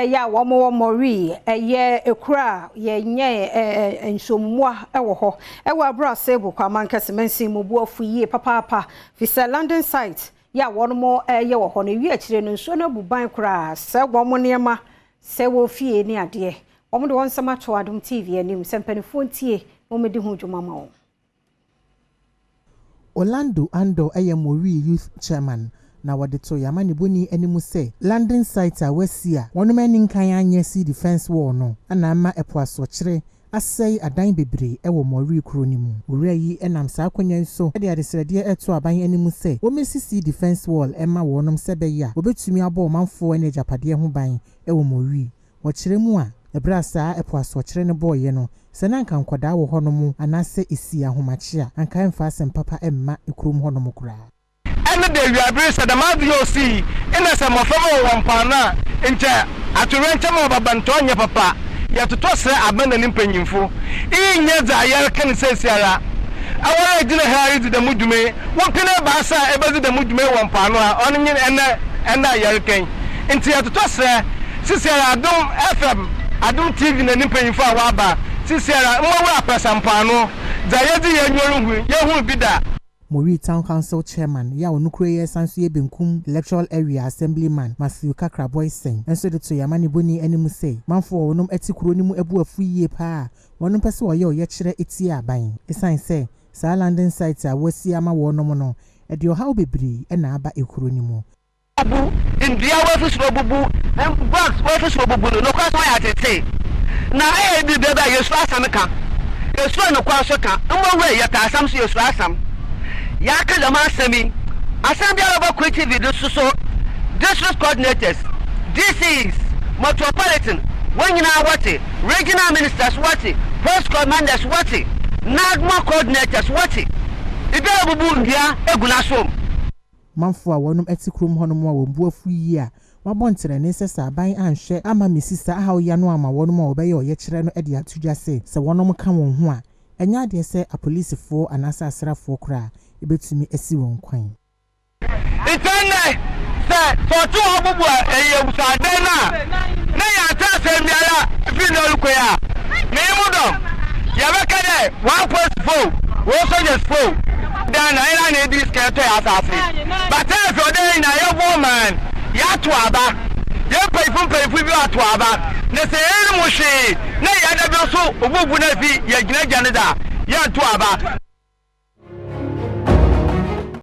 ya womo Moree ekura nye nsomwa ewo ho ewo abrase bu kwa mankase mensi mu bu afuye papa fi London site ya wono ye wo ho na wi akire no nso na buban kura se womo nema se wo fie ni ade womo de won sama to Adom TV anim sempanifo ntie womo de hu dwuma ma wo. Orlando Ando Moree Youth Chairman na wade to yamani boni animu se London site a wasia wonoma ninkan anye si defense wall no ana ama epo asokyere asai adan bebre ewo Moree kro ni mu owura yi enam sa akonya nso de adesrede eto aban animu se wo mesisi defense wall ema wonom sebe ya obetumi abo manfo ene japade ho ban ewo Moree wo kyere mu a ebrasa epo asokyere ne boye no senanka nkoda wo honom anase esi ahomachia anka emfa asem papa emma ekrom honom kura ene de wiabre se da madio si ene se mofamo wampana nche aturenche mo babanto nya papa ya toto se abana ni mpanyimfo inye za ya kan sesiara awara gina hari de mudume wompene ba sa ebezi de mudume wampano a onye ene ya kan nti ya toto se sesiara Adom FM Adom TV na ni mpanyimfo a waba sesiara mo wa prasampano za yedi ya nyoru hu ye hu bida. Moree Town Council Chairman ya onukure ye sanso ye benkum Electoral Area Assemblyman Matthew Kakra Boysen enso de to yamani boni animu sei manfo wonom etikuro ni mu ebu afu yie pa wonom pese wo ye kyere eti aban esan se sa London site a wasi ama wonom no e de ohaw bebri e na aba ekuro ni mu abu india wa fi bubu and box wa fi bubu no kwa so ya tete na e bi beba yesu asam ka yesu no kwa so ka mo we ya ta asam so yesu asam ya kada ma sami asam bia ba kweti video so district coordinators DCs metropolitan wanyina wati regional ministers wati post commanders wati nagma coordinators wati ibe bubu ndia eguna som manfo a wonom etikrom honom a wombu afu yi a wabontere ne sesa ban anhwe ama mesisa aha oya no ama wonom a obeye oye kyere no ede atudwa se wonom ka won ho a enya de se apolisifo anasa asrafo kra ebetumi esi won kwan itene se so tu obubu eye usade na ya ta se biara fi no lukoya me mudo ya bekade 1.4 wo soldiers 4 dan na ina dis keto ya asase but if you dey na your woman ya to aba ye paifu bi ato aba ne se enu mo hwe na ya da bi so obubu na fi ya gina da ya to aba